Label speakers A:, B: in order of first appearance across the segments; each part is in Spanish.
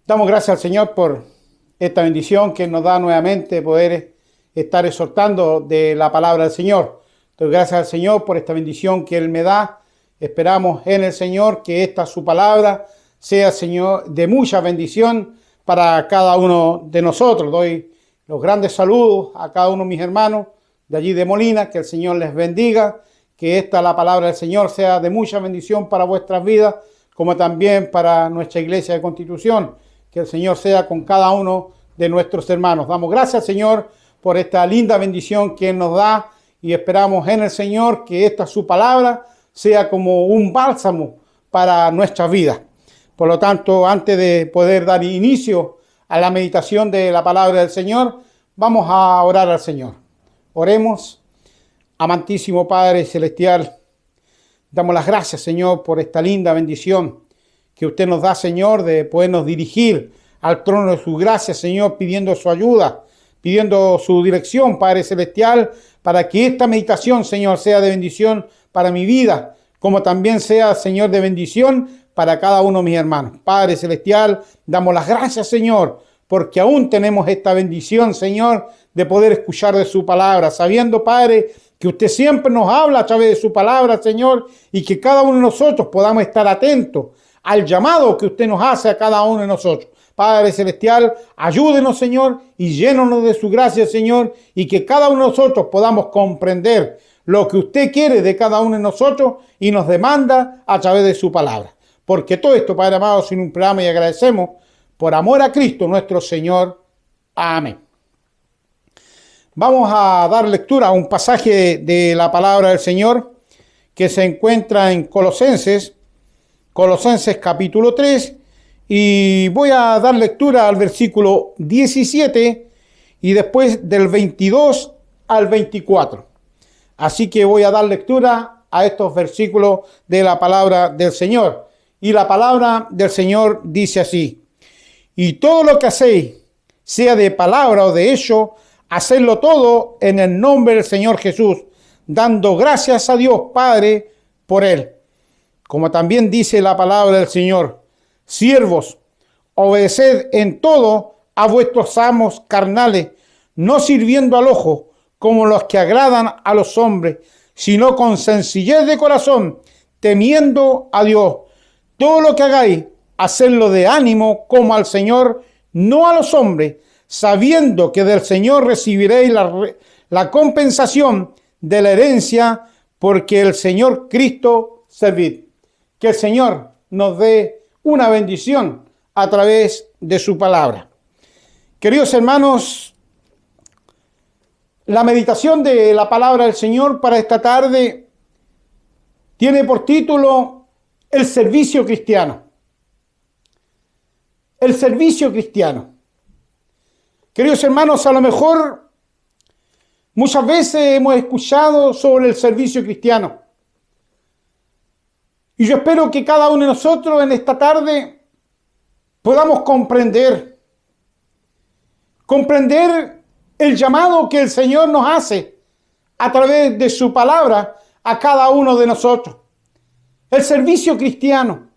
A: Damos gracias al Señor por esta bendición que nos da nuevamente poder estar exhortando de la palabra del Señor. Doy gracias al Señor por esta bendición que Él me da. Esperamos en el Señor que esta su palabra sea, Señor, de mucha bendición para cada uno de nosotros. Doy los grandes saludos a cada uno de mis hermanos de allí de Molina. Que el Señor les bendiga. Que esta, la palabra del Señor, sea de mucha bendición para vuestras vidas, como también para nuestra iglesia de Constitución. Que el Señor sea con cada uno de nuestros hermanos. Damos gracias, Señor, por esta linda bendición que Él nos da y esperamos en el Señor que esta su palabra sea como un bálsamo para nuestras vidas. Por lo tanto, antes de poder dar inicio a la meditación de la palabra del Señor, vamos a orar al Señor. Oremos. Amantísimo Padre Celestial, damos las gracias, Señor, por esta linda bendición que usted nos da, Señor, de podernos dirigir al trono de su gracia, Señor, pidiendo su ayuda, pidiendo su dirección, Padre Celestial, para que esta meditación, Señor, sea de bendición para mi vida, como también sea, Señor, de bendición para cada uno de mis hermanos. Padre Celestial, damos las gracias, Señor, porque aún tenemos esta bendición, Señor, de poder escuchar de su palabra, sabiendo, Padre, que usted siempre nos habla a través de su palabra, Señor, y que cada uno de nosotros podamos estar atentos al llamado que usted nos hace a cada uno de nosotros. Padre Celestial, ayúdenos, Señor, y llénenos de su gracia, Señor, y que cada uno de nosotros podamos comprender lo que usted quiere de cada uno de nosotros y nos demanda a través de su palabra. Porque todo esto, Padre amado, sin un programa y agradecemos por amor a Cristo nuestro Señor. Amén. Vamos a dar lectura a un pasaje de la palabra del Señor que se encuentra en Colosenses capítulo 3, y voy a dar lectura al versículo 17 y después del 22 al 24. Así que voy a dar lectura a estos versículos de la palabra del Señor. Y la palabra del Señor dice así: y todo lo que hacéis, sea de palabra o de hecho, hacedlo todo en el nombre del Señor Jesús, dando gracias a Dios Padre por Él. Como también dice la palabra del Señor: siervos, obedeced en todo a vuestros amos carnales, no sirviendo al ojo como los que agradan a los hombres, sino con sencillez de corazón, temiendo a Dios. Todo lo que hagáis, hacedlo de ánimo como al Señor, no a los hombres, sabiendo que del Señor recibiréis la compensación de la herencia, porque el Señor Cristo servid. Que el Señor nos dé una bendición a través de su palabra. Queridos hermanos, la meditación de la palabra del Señor para esta tarde tiene por título el servicio cristiano. El servicio cristiano. Queridos hermanos, a lo mejor muchas veces hemos escuchado sobre el servicio cristiano. Y yo espero que cada uno de nosotros en esta tarde podamos comprender el llamado que el Señor nos hace a través de su palabra a cada uno de nosotros. El servicio cristiano.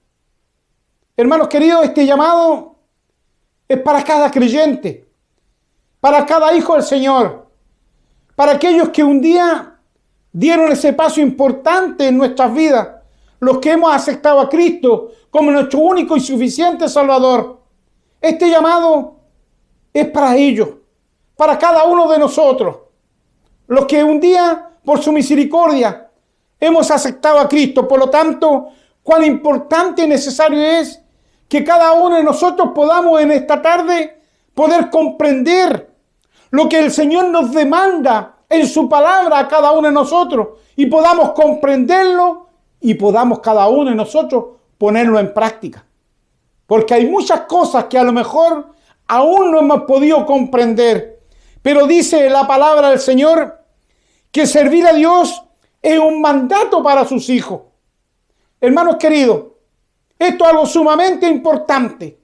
A: Hermanos queridos, este llamado es para cada creyente, para cada hijo del Señor, para aquellos que un día dieron ese paso importante en nuestras vidas, los que hemos aceptado a Cristo como nuestro único y suficiente Salvador. Este llamado es para ellos, para cada uno de nosotros, los que un día, por su misericordia, hemos aceptado a Cristo. Por lo tanto, cuán importante y necesario es que cada uno de nosotros podamos en esta tarde poder comprender lo que el Señor nos demanda en su palabra a cada uno de nosotros y podamos comprenderlo y podamos cada uno de nosotros ponerlo en práctica. Porque hay muchas cosas que a lo mejor aún no hemos podido comprender. Pero dice la palabra del Señor que servir a Dios es un mandato para sus hijos. Hermanos queridos, esto es algo sumamente importante.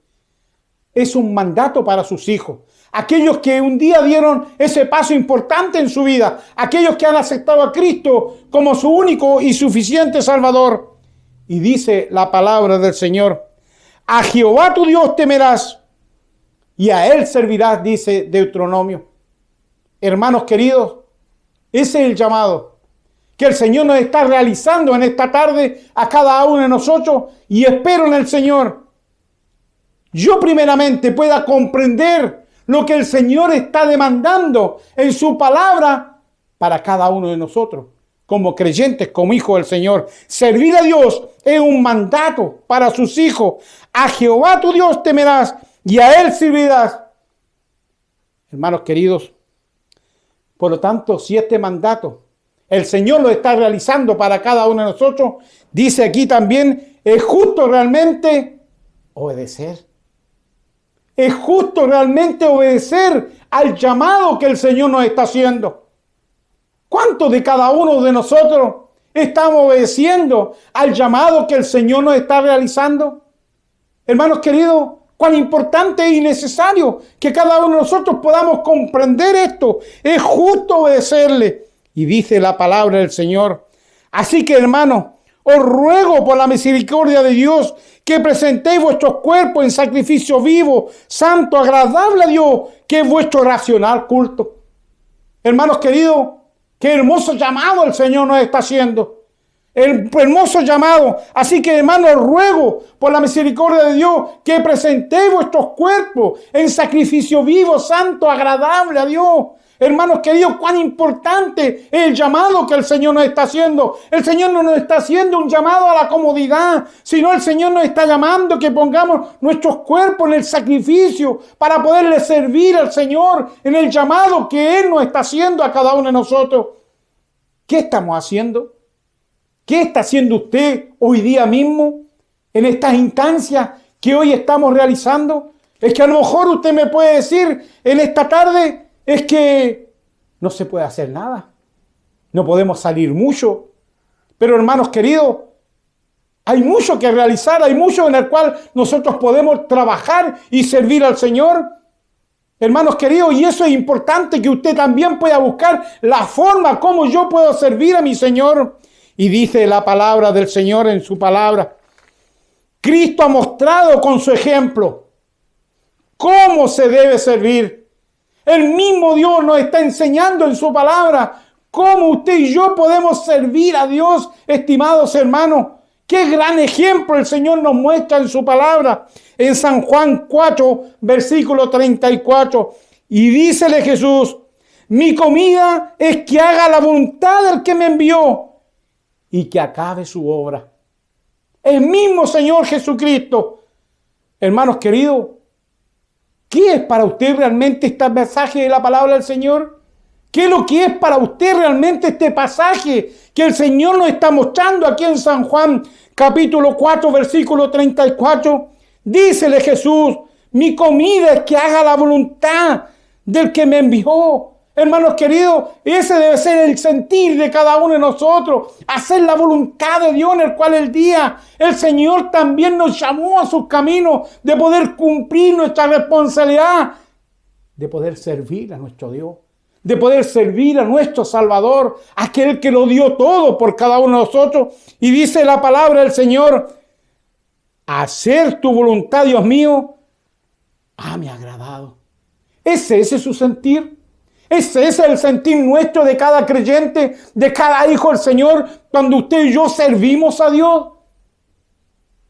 A: Es un mandato para sus hijos. Aquellos que un día dieron ese paso importante en su vida, aquellos que han aceptado a Cristo como su único y suficiente Salvador. Y dice la palabra del Señor: a Jehová tu Dios temerás y a Él servirás, dice Deuteronomio. Hermanos queridos, ese es el llamado que el Señor nos está realizando en esta tarde a cada uno de nosotros, y espero en el Señor yo primeramente pueda comprender lo que el Señor está demandando en su palabra para cada uno de nosotros, como creyentes, como hijos del Señor. Servir a Dios es un mandato para sus hijos. A Jehová tu Dios temerás y a Él servirás. Hermanos queridos, por lo tanto, si este mandato el Señor lo está realizando para cada uno de nosotros, dice aquí también, es justo realmente obedecer. Es justo realmente obedecer al llamado que el Señor nos está haciendo. ¿Cuántos de cada uno de nosotros estamos obedeciendo al llamado que el Señor nos está realizando? Hermanos queridos, cuán importante y necesario que cada uno de nosotros podamos comprender esto. Es justo obedecerle. Y dice la palabra del Señor. Así que, hermanos, os ruego por la misericordia de Dios que presentéis vuestros cuerpos en sacrificio vivo, santo, agradable a Dios, que es vuestro racional culto. Hermanos queridos, qué hermoso llamado el Señor nos está haciendo. El hermoso llamado. Así que, hermanos, ruego por la misericordia de Dios que presentéis vuestros cuerpos en sacrificio vivo, santo, agradable a Dios. Hermanos queridos, cuán importante es el llamado que el Señor nos está haciendo. El Señor no nos está haciendo un llamado a la comodidad, sino el Señor nos está llamando que pongamos nuestros cuerpos en el sacrificio para poderle servir al Señor en el llamado que Él nos está haciendo a cada uno de nosotros. ¿Qué estamos haciendo? ¿Qué está haciendo usted hoy día mismo en estas instancias que hoy estamos realizando? Es que a lo mejor usted me puede decir en esta tarde, es que no se puede hacer nada. No podemos salir mucho. Pero hermanos queridos, hay mucho que realizar, hay mucho en el cual nosotros podemos trabajar y servir al Señor. Hermanos queridos, y eso es importante que usted también pueda buscar la forma como yo puedo servir a mi Señor. Y dice la palabra del Señor en su palabra. Cristo ha mostrado con su ejemplo cómo se debe servir. El mismo Dios nos está enseñando en su palabra cómo usted y yo podemos servir a Dios, estimados hermanos. Qué gran ejemplo el Señor nos muestra en su palabra. En San Juan 4, versículo 34. Y dícele Jesús, mi comida es que haga la voluntad del que me envió y que acabe su obra. El mismo Señor Jesucristo. Hermanos queridos, ¿qué es para usted realmente este mensaje de la palabra del Señor? ¿Qué es lo que es para usted realmente este pasaje que el Señor nos está mostrando aquí en San Juan, capítulo 4, versículo 34? Dícele Jesús, mi comida es que haga la voluntad del que me envió. Hermanos queridos, ese debe ser el sentir de cada uno de nosotros, hacer la voluntad de Dios en el cual el Señor también nos llamó a sus caminos, de poder cumplir nuestra responsabilidad, de poder servir a nuestro Dios, de poder servir a nuestro Salvador, aquel que lo dio todo por cada uno de nosotros. Y dice la palabra del Señor, hacer tu voluntad, Dios mío, me ha agradado. Ese es su sentir. Ese es el sentir nuestro de cada creyente, de cada hijo del Señor, cuando usted y yo servimos a Dios.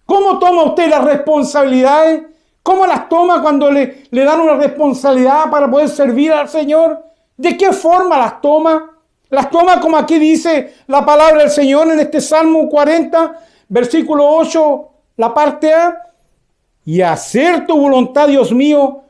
A: ¿Cómo toma usted las responsabilidades? ¿Cómo las toma cuando le dan una responsabilidad para poder servir al Señor? ¿De qué forma las toma? Las toma como aquí dice la palabra del Señor en este Salmo 40, versículo 8, la parte A. Y hacer tu voluntad, Dios mío,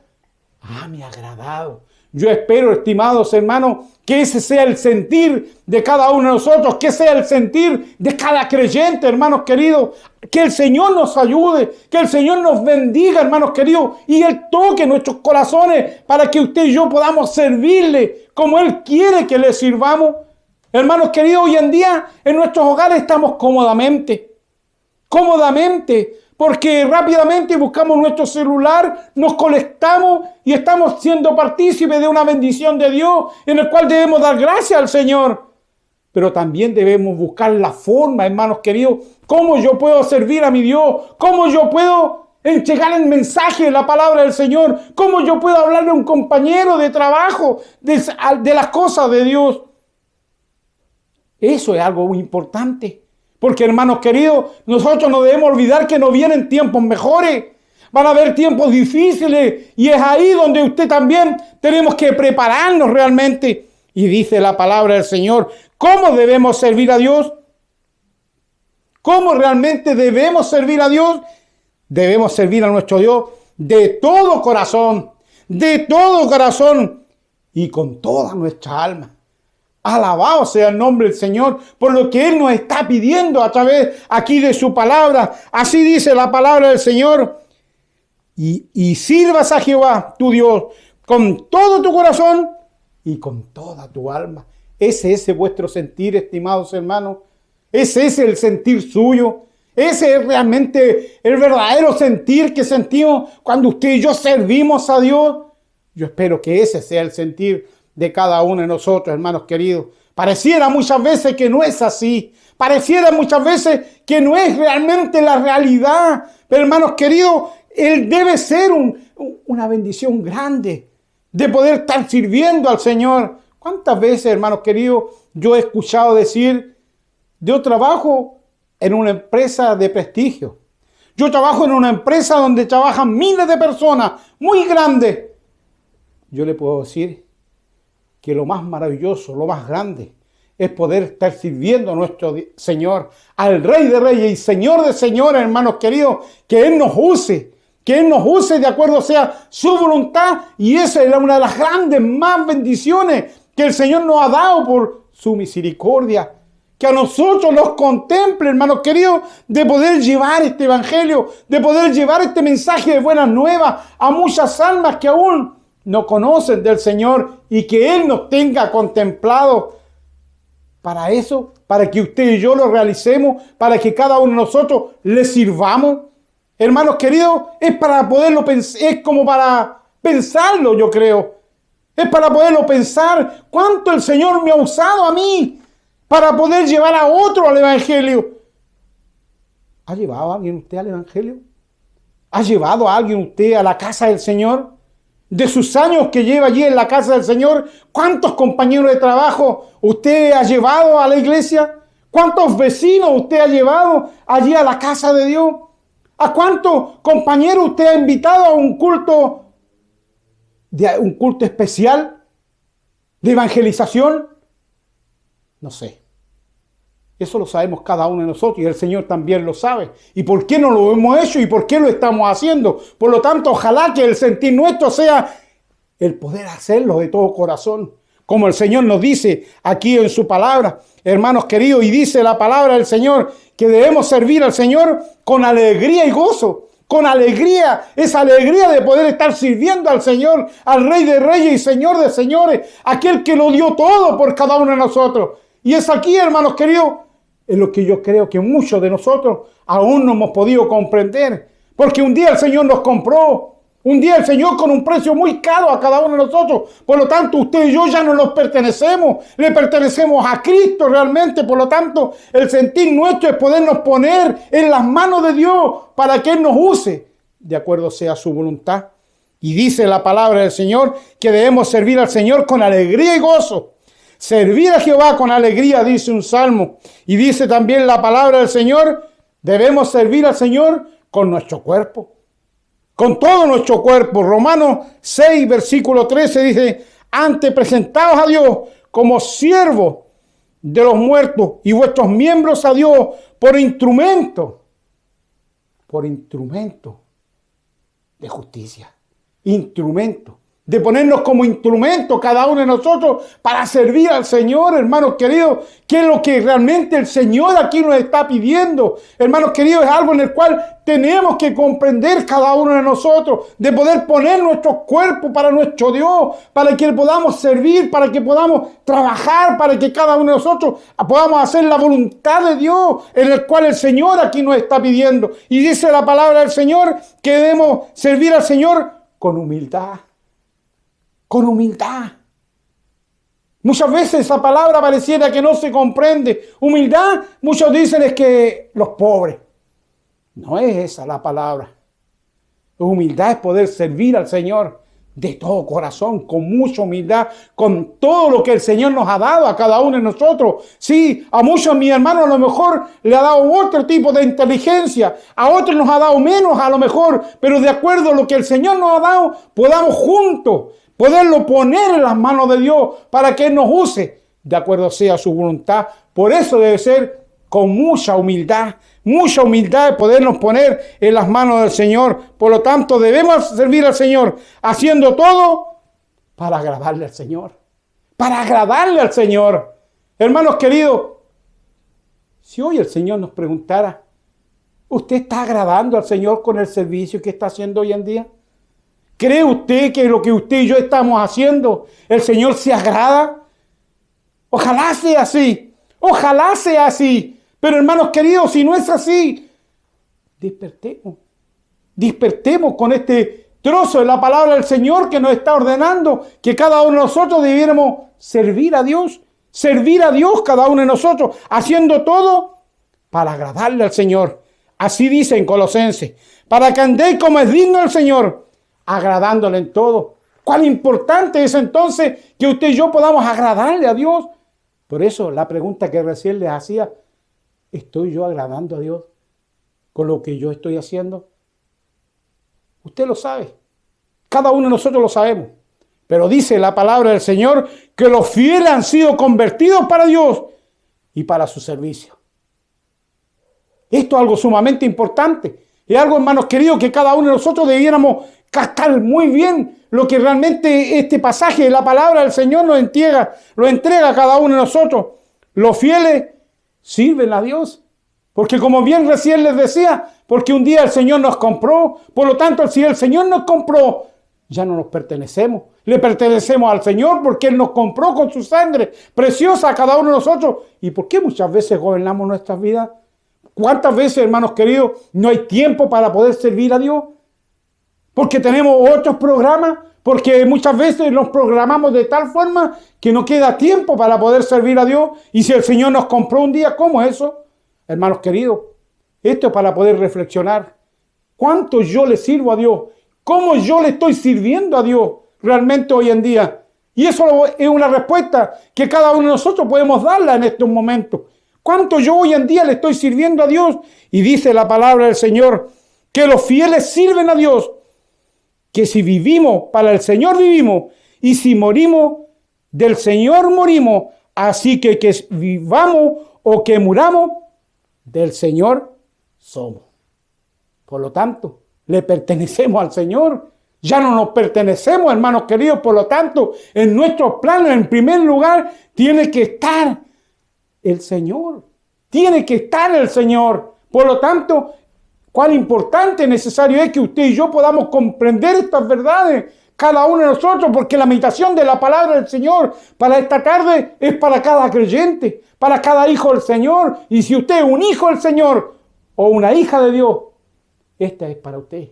A: me ha agradado. Yo espero, estimados hermanos, que ese sea el sentir de cada uno de nosotros, que sea el sentir de cada creyente, hermanos queridos. Que el Señor nos ayude, que el Señor nos bendiga, hermanos queridos, y Él toque nuestros corazones para que usted y yo podamos servirle como Él quiere que le sirvamos. Hermanos queridos, hoy en día en nuestros hogares estamos cómodamente, porque rápidamente buscamos nuestro celular, nos conectamos y estamos siendo partícipes de una bendición de Dios en el cual debemos dar gracias al Señor. Pero también debemos buscar la forma, hermanos queridos, cómo yo puedo servir a mi Dios, cómo yo puedo en llegar el mensaje de la palabra del Señor. ¿Cómo yo puedo hablarle a un compañero de trabajo de las cosas de Dios? Eso es algo muy importante. Porque, hermanos queridos, nosotros no debemos olvidar que nos vienen tiempos mejores. Van a haber tiempos difíciles. Y es ahí donde usted también tenemos que prepararnos realmente. Y dice la palabra del Señor, ¿cómo debemos servir a Dios? ¿Cómo realmente debemos servir a Dios? Debemos servir a nuestro Dios de todo corazón y con toda nuestra alma. Alabado sea el nombre del Señor por lo que Él nos está pidiendo a través aquí de su palabra. Así dice la palabra del Señor. Y sirvas a Jehová, tu Dios, con todo tu corazón y con toda tu alma. Ese es vuestro sentir, estimados hermanos. Ese es el sentir suyo. Ese es realmente el verdadero sentir que sentimos cuando usted y yo servimos a Dios. Yo espero que ese sea el sentir de cada uno de nosotros, hermanos queridos. Pareciera muchas veces que no es así. Pareciera muchas veces que no es realmente la realidad. Pero, hermanos queridos, Él debe ser una bendición grande de poder estar sirviendo al Señor. ¿Cuántas veces, hermanos queridos, yo he escuchado decir, yo trabajo en una empresa de prestigio? Yo trabajo en una empresa donde trabajan miles de personas, muy grandes. Yo le puedo decir que lo más maravilloso, lo más grande, es poder estar sirviendo a nuestro Señor, al Rey de Reyes y Señor de Señores, hermanos queridos, que Él nos use de acuerdo sea su voluntad. Y esa es una de las grandes más bendiciones que el Señor nos ha dado por su misericordia. Que a nosotros nos contemple, hermanos queridos, de poder llevar este evangelio, de poder llevar este mensaje de buenas nuevas a muchas almas que aún no conocen del Señor y que Él nos tenga contemplado para eso, para que usted y yo lo realicemos, para que cada uno de nosotros le sirvamos. Hermanos queridos, es para poderlo pensar, es como para pensarlo, yo creo. Es para poderlo pensar cuánto el Señor me ha usado a mí para poder llevar a otro al Evangelio. ¿Ha llevado a alguien usted al Evangelio? ¿Ha llevado a alguien usted a la casa del Señor? De sus años que lleva allí en la casa del Señor, ¿cuántos compañeros de trabajo usted ha llevado a la iglesia? ¿Cuántos vecinos usted ha llevado allí a la casa de Dios? ¿A cuántos compañeros usted ha invitado a un culto especial de evangelización? No sé. Eso lo sabemos cada uno de nosotros y el Señor también lo sabe. ¿Y por qué no lo hemos hecho y por qué lo estamos haciendo? Por lo tanto, ojalá que el sentir nuestro sea el poder hacerlo de todo corazón. Como el Señor nos dice aquí en su palabra, hermanos queridos, y dice la palabra del Señor que debemos servir al Señor con alegría y gozo. Con alegría, esa alegría de poder estar sirviendo al Señor, al Rey de Reyes y Señor de Señores, aquel que lo dio todo por cada uno de nosotros. Y es aquí, hermanos queridos, es lo que yo creo que muchos de nosotros aún no hemos podido comprender. Porque un día el Señor nos compró. Un día el Señor con un precio muy caro a cada uno de nosotros. Por lo tanto, usted y yo ya no nos pertenecemos. Le pertenecemos a Cristo realmente. Por lo tanto, el sentir nuestro es podernos poner en las manos de Dios para que Él nos use de acuerdo sea su voluntad. Y dice la palabra del Señor que debemos servir al Señor con alegría y gozo. Servir a Jehová con alegría, dice un salmo. Y dice también la palabra del Señor, debemos servir al Señor con nuestro cuerpo. Con todo nuestro cuerpo. Romanos 6, versículo 13 dice, antes presentados a Dios como siervos de los muertos y vuestros miembros a Dios por instrumento de justicia. Instrumento. De ponernos como instrumento cada uno de nosotros para servir al Señor, hermanos queridos, que es lo que realmente el Señor aquí nos está pidiendo. Hermanos queridos, es algo en el cual tenemos que comprender cada uno de nosotros, de poder poner nuestros cuerpos para nuestro Dios, para que podamos servir, para que podamos trabajar, para que cada uno de nosotros podamos hacer la voluntad de Dios, en el cual el Señor aquí nos está pidiendo. Y dice la palabra del Señor que debemos servir al Señor con humildad. Con humildad. Muchas veces esa palabra pareciera que no se comprende. Humildad, muchos dicen es que los pobres. No es esa la palabra. Humildad es poder servir al Señor de todo corazón, con mucha humildad, con todo lo que el Señor nos ha dado a cada uno de nosotros. Sí, a muchos de mis hermanos a lo mejor le ha dado otro tipo de inteligencia, a otros nos ha dado menos a lo mejor, pero de acuerdo a lo que el Señor nos ha dado, podamos juntos poderlo poner en las manos de Dios para que Él nos use, de acuerdo sea su voluntad. Por eso debe ser con mucha humildad de podernos poner en las manos del Señor. Por lo tanto, debemos servir al Señor haciendo todo para agradarle al Señor. Para agradarle al Señor. Hermanos queridos, si hoy el Señor nos preguntara, ¿usted está agradando al Señor con el servicio que está haciendo hoy en día? ¿Cree usted que lo que usted y yo estamos haciendo, el Señor se agrada? Ojalá sea así. Ojalá sea así. Pero hermanos queridos, si no es así, despertemos con este trozo de la palabra del Señor que nos está ordenando que cada uno de nosotros debiéramos servir a Dios cada uno de nosotros, haciendo todo para agradarle al Señor. Así dice en Colosenses, para que andéis como es digno del Señor, agradándole en todo. Cuán importante es entonces que usted y yo podamos agradarle a Dios. Por eso la pregunta que recién les hacía, ¿estoy yo agradando a Dios con lo que yo estoy haciendo? Usted lo sabe. Cada uno de nosotros lo sabemos. Pero dice la palabra del Señor que los fieles han sido convertidos para Dios y para su servicio. Esto es algo sumamente importante. Es algo, hermanos queridos, que cada uno de nosotros debiéramos captar muy bien lo que realmente este pasaje de la palabra del Señor lo entrega a cada uno de nosotros. Los fieles sirven a Dios, porque como bien recién les decía, porque un día el Señor nos compró, por lo tanto si el Señor nos compró, ya no nos pertenecemos, le pertenecemos al Señor porque Él nos compró con su sangre preciosa a cada uno de nosotros. ¿Y por qué muchas veces gobernamos nuestras vidas? ¿Cuántas veces, hermanos queridos, no hay tiempo para poder servir a Dios? Porque tenemos otros programas, porque muchas veces nos programamos de tal forma que no queda tiempo para poder servir a Dios. Y si el Señor nos compró un día, ¿cómo es eso? Hermanos queridos, esto es para poder reflexionar. ¿Cuánto yo le sirvo a Dios? ¿Cómo yo le estoy sirviendo a Dios realmente hoy en día? Y eso es una respuesta que cada uno de nosotros podemos darla en estos momentos. ¿Cuánto yo hoy en día le estoy sirviendo a Dios? Y dice la palabra del Señor que los fieles sirven a Dios, que si vivimos, para el Señor vivimos, y si morimos, del Señor morimos. Así que vivamos o que muramos, del Señor somos. Por lo tanto, le pertenecemos al Señor. Ya no nos pertenecemos, hermanos queridos. Por lo tanto, en nuestros planes, en primer lugar, tiene que estar el Señor. Tiene que estar el Señor. Por lo tanto, cuán importante y necesario es que usted y yo podamos comprender estas verdades, cada uno de nosotros, porque la meditación de la palabra del Señor para esta tarde es para cada creyente, para cada hijo del Señor. Y si usted es un hijo del Señor o una hija de Dios, esta es para usted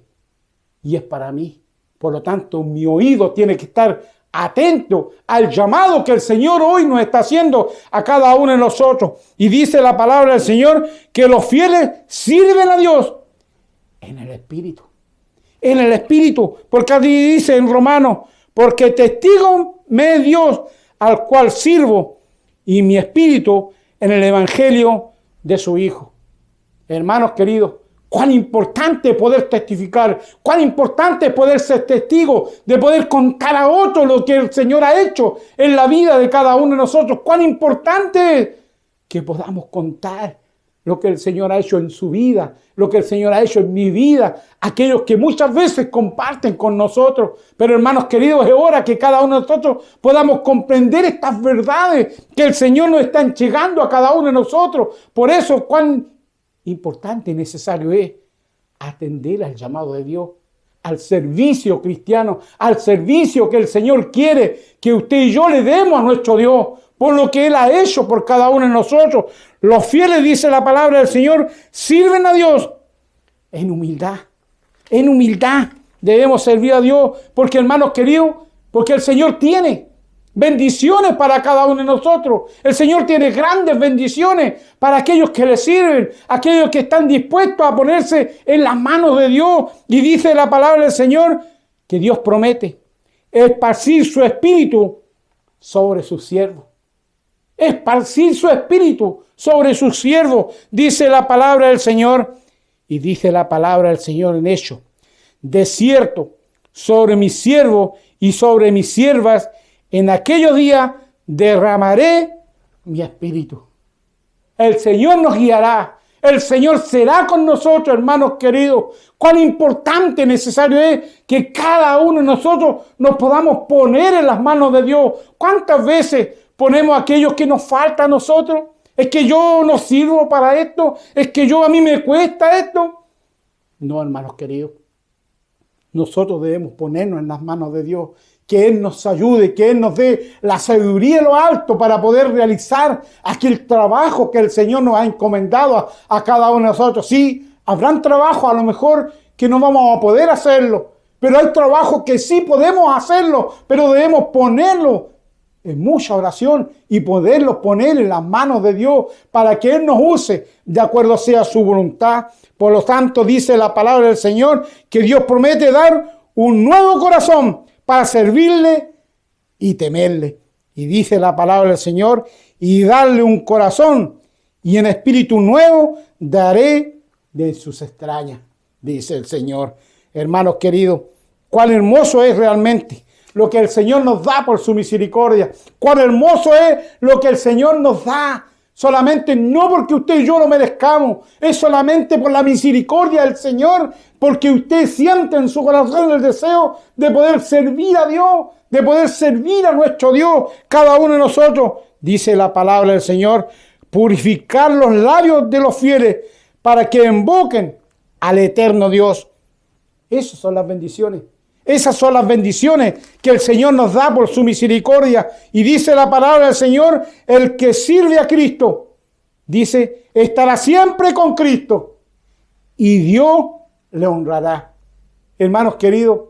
A: y es para mí. Por lo tanto, mi oído tiene que estar atento al llamado que el Señor hoy nos está haciendo a cada uno de nosotros. Y dice la palabra del Señor que los fieles sirven a Dios en el Espíritu. En el Espíritu, porque así dice en Romanos, porque testigo me es Dios al cual sirvo y mi Espíritu en el Evangelio de su Hijo. Hermanos queridos, cuán importante poder testificar, cuán importante poder ser testigo, de poder contar a otros lo que el Señor ha hecho en la vida de cada uno de nosotros. Cuán importante es que podamos contar lo que el Señor ha hecho en su vida, lo que el Señor ha hecho en mi vida, aquellos que muchas veces comparten con nosotros. Pero hermanos queridos, es hora que cada uno de nosotros podamos comprender estas verdades que el Señor nos está entregando a cada uno de nosotros. Por eso, cuán importante y necesario es atender al llamado de Dios, al servicio cristiano, al servicio que el Señor quiere que usted y yo le demos a nuestro Dios, por lo que Él ha hecho por cada uno de nosotros. Los fieles, dice la palabra del Señor, sirven a Dios en humildad. En humildad debemos servir a Dios, porque hermanos queridos, porque el Señor tiene bendiciones para cada uno de nosotros. El Señor tiene grandes bendiciones para aquellos que le sirven, aquellos que están dispuestos a ponerse en las manos de Dios. Y dice la palabra del Señor que Dios promete esparcir su espíritu sobre sus siervos. Esparcir su espíritu sobre sus siervos, dice la palabra del Señor. Y dice la palabra del Señor en Hechos: de cierto, sobre mis siervos y sobre mis siervas, en aquellos días derramaré mi espíritu. El Señor nos guiará. El Señor será con nosotros, hermanos queridos. Cuán importante y necesario es que cada uno de nosotros nos podamos poner en las manos de Dios. ¿Cuántas veces ponemos aquello que nos falta a nosotros? Es que yo no sirvo para esto. Es que a mí me cuesta esto. No, hermanos queridos. Nosotros debemos ponernos en las manos de Dios. Que Él nos ayude, que Él nos dé la sabiduría en lo alto para poder realizar aquel trabajo que el Señor nos ha encomendado a cada uno de nosotros. Sí, habrán trabajos a lo mejor que no vamos a poder hacerlo, pero hay trabajos que sí podemos hacerlo, pero debemos ponerlo en mucha oración y poderlo poner en las manos de Dios para que Él nos use de acuerdo sea su voluntad. Por lo tanto, dice la palabra del Señor que Dios promete dar un nuevo corazón para servirle y temerle. Y dice la palabra del Señor, y darle un corazón y en espíritu nuevo daré de sus extrañas, dice el Señor. Hermanos queridos, cuán hermoso es realmente lo que el Señor nos da por su misericordia. Cuán hermoso es lo que el Señor nos da. Solamente no porque usted y yo lo merezcamos, es solamente por la misericordia del Señor, porque usted siente en su corazón el deseo de poder servir a Dios, de poder servir a nuestro Dios, cada uno de nosotros. Dice la palabra del Señor, purificar los labios de los fieles para que invoquen al eterno Dios. Esas son las bendiciones. Esas son las bendiciones que el Señor nos da por su misericordia. Y dice la palabra del Señor, el que sirve a Cristo, dice, estará siempre con Cristo y Dios le honrará. Hermanos queridos,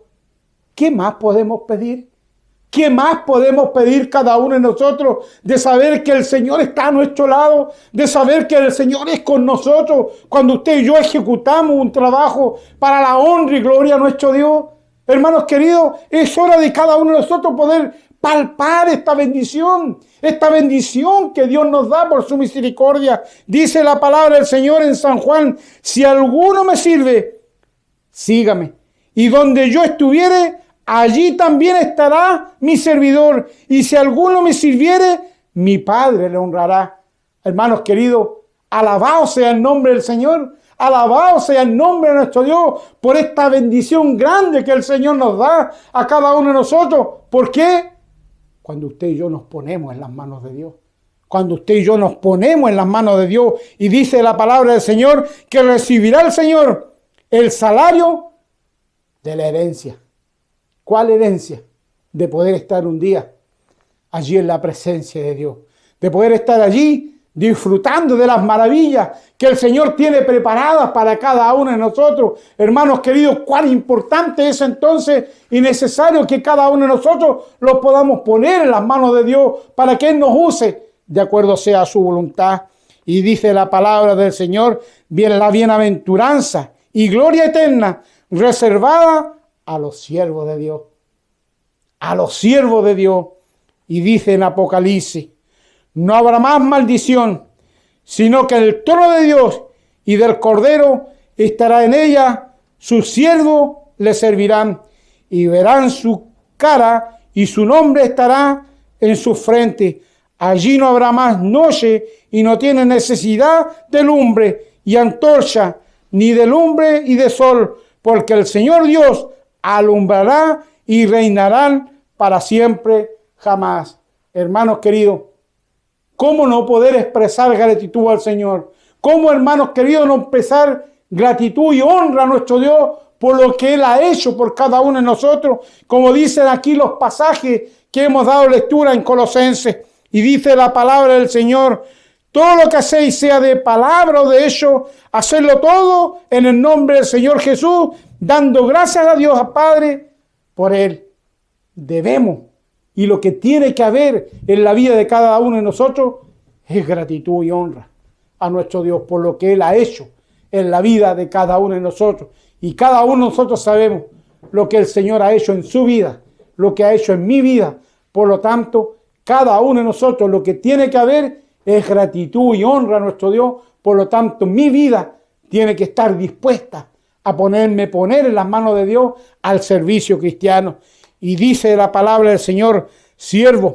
A: ¿qué más podemos pedir? ¿Qué más podemos pedir cada uno de nosotros de saber que el Señor está a nuestro lado? De saber que el Señor es con nosotros cuando usted y yo ejecutamos un trabajo para la honra y gloria a nuestro Dios. Hermanos queridos, es hora de cada uno de nosotros poder palpar esta bendición que Dios nos da por su misericordia. Dice la palabra del Señor en San Juan, si alguno me sirve, sígame. Y donde yo estuviere, allí también estará mi servidor. Y si alguno me sirviere, mi Padre le honrará. Hermanos queridos, alabado sea el nombre del Señor. Alabado sea el nombre de nuestro Dios por esta bendición grande que el Señor nos da a cada uno de nosotros. ¿Por qué? Cuando usted y yo nos ponemos en las manos de Dios. Cuando usted y yo nos ponemos en las manos de Dios. Y dice la palabra del Señor que recibirá el Señor el salario de la herencia. ¿Cuál herencia? De poder estar un día allí en la presencia de Dios. De poder estar allí disfrutando de las maravillas que el Señor tiene preparadas para cada uno de nosotros. Hermanos queridos, cuán importante es entonces y necesario que cada uno de nosotros lo podamos poner en las manos de Dios para que Él nos use de acuerdo sea su voluntad. Y dice la palabra del Señor, viene la bienaventuranza y gloria eterna reservada a los siervos de Dios. A los siervos de Dios. Y dice en Apocalipsis, no habrá más maldición, sino que el trono de Dios y del Cordero estará en ella, sus siervos le servirán y verán su cara y su nombre estará en su frente. Allí no habrá más noche y no tiene necesidad de lumbre y antorcha, ni de lumbre y de sol, porque el Señor Dios alumbrará y reinarán para siempre jamás. Hermanos queridos, ¿cómo no poder expresar gratitud al Señor? ¿Cómo, hermanos queridos, no expresar gratitud y honra a nuestro Dios por lo que Él ha hecho por cada uno de nosotros? Como dicen aquí los pasajes que hemos dado lectura en Colosenses. Y dice la palabra del Señor, todo lo que hacéis, sea de palabra o de hecho, hacedlo todo en el nombre del Señor Jesús, dando gracias a Dios, a Padre, por Él. Debemos Y lo que tiene que haber en la vida de cada uno de nosotros es gratitud y honra a nuestro Dios por lo que Él ha hecho en la vida de cada uno de nosotros. Y cada uno de nosotros sabemos lo que el Señor ha hecho en su vida, lo que ha hecho en mi vida. Por lo tanto, cada uno de nosotros lo que tiene que haber es gratitud y honra a nuestro Dios. Por lo tanto, mi vida tiene que estar dispuesta a poner en las manos de Dios al servicio cristiano. Y dice la palabra del Señor: siervos,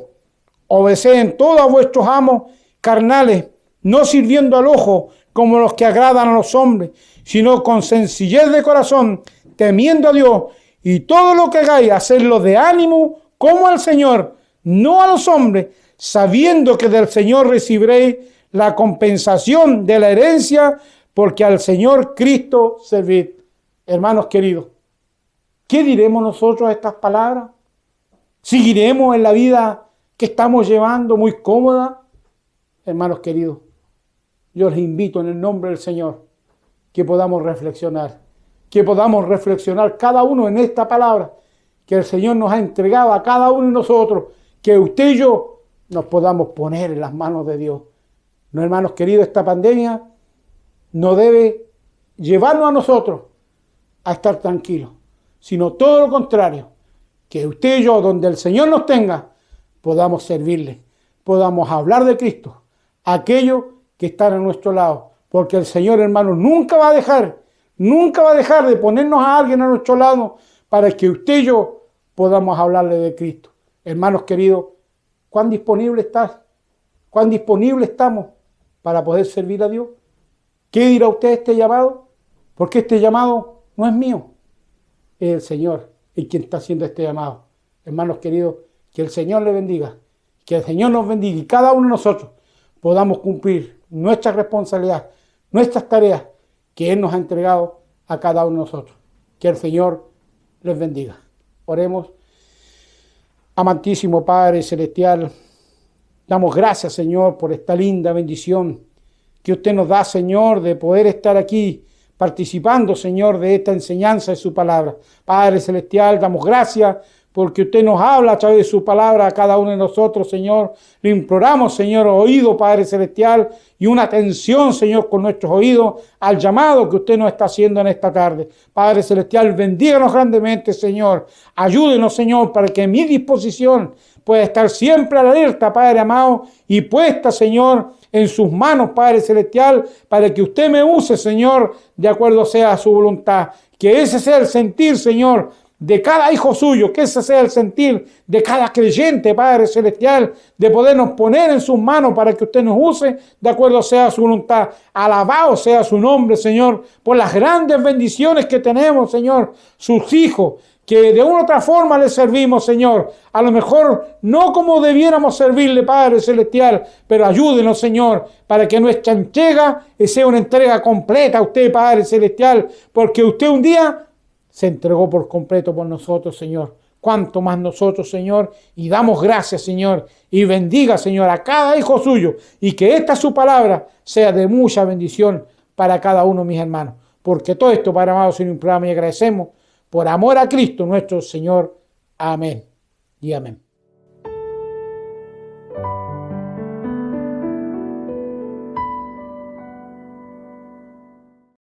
A: obedeced todos a vuestros amos carnales, no sirviendo al ojo como los que agradan a los hombres, sino con sencillez de corazón, temiendo a Dios, y todo lo que hagáis, hacedlo de ánimo como al Señor, no a los hombres, sabiendo que del Señor recibiréis la compensación de la herencia, porque al Señor Cristo servid. Hermanos queridos, ¿qué diremos nosotros a estas palabras? ¿Seguiremos en la vida que estamos llevando muy cómoda? Hermanos queridos, yo les invito en el nombre del Señor que podamos reflexionar cada uno en esta palabra que el Señor nos ha entregado a cada uno de nosotros, que usted y yo nos podamos poner en las manos de Dios. No, hermanos queridos, esta pandemia no debe llevarnos a nosotros a estar tranquilos, sino todo lo contrario, que usted y yo, donde el Señor nos tenga, podamos servirle, podamos hablar de Cristo a aquellos que están a nuestro lado, porque el Señor, hermanos, nunca va a dejar de ponernos a alguien a nuestro lado para que usted y yo podamos hablarle de Cristo. Hermanos queridos, ¿cuán disponible estás? ¿Cuán disponible estamos para poder servir a Dios? ¿Qué dirá usted de este llamado? Porque este llamado no es mío, es el Señor el quien está haciendo este llamado. Hermanos queridos, que el Señor le bendiga, que el Señor nos bendiga y cada uno de nosotros podamos cumplir nuestra responsabilidad, nuestras tareas que Él nos ha entregado a cada uno de nosotros. Que el Señor les bendiga. Oremos. Amantísimo Padre Celestial, damos gracias, Señor, por esta linda bendición que usted nos da, Señor, de poder estar aquí participando, Señor, de esta enseñanza de su palabra. Padre Celestial, damos gracias porque usted nos habla a través de su palabra a cada uno de nosotros, Señor. Le imploramos, Señor, oído, Padre Celestial, y una atención, Señor, con nuestros oídos al llamado que usted nos está haciendo en esta tarde. Padre Celestial, bendíganos grandemente, Señor. Ayúdenos, Señor, para que mi disposición pueda estar siempre alerta, Padre amado, y puesta, Señor, en sus manos, Padre Celestial, para que usted me use, Señor, de acuerdo sea a su voluntad. Que ese sea el sentir, Señor, de cada hijo suyo, que ese sea el sentir de cada creyente, Padre Celestial, de podernos poner en sus manos para que usted nos use de acuerdo sea su voluntad. Alabado sea su nombre, Señor, por las grandes bendiciones que tenemos, Señor, sus hijos, que de una u otra forma le servimos, Señor. A lo mejor no como debiéramos servirle, Padre Celestial, pero ayúdenos, Señor, para que nuestra entrega sea una entrega completa a usted, Padre Celestial, porque usted un día se entregó por completo por nosotros, Señor. Cuanto más nosotros, Señor, y damos gracias, Señor, y bendiga, Señor, a cada hijo suyo, y que esta su palabra sea de mucha bendición para cada uno de mis hermanos. Porque todo esto, Padre amado, Señor, un programa y agradecemos por amor a Cristo nuestro Señor. Amén y amén.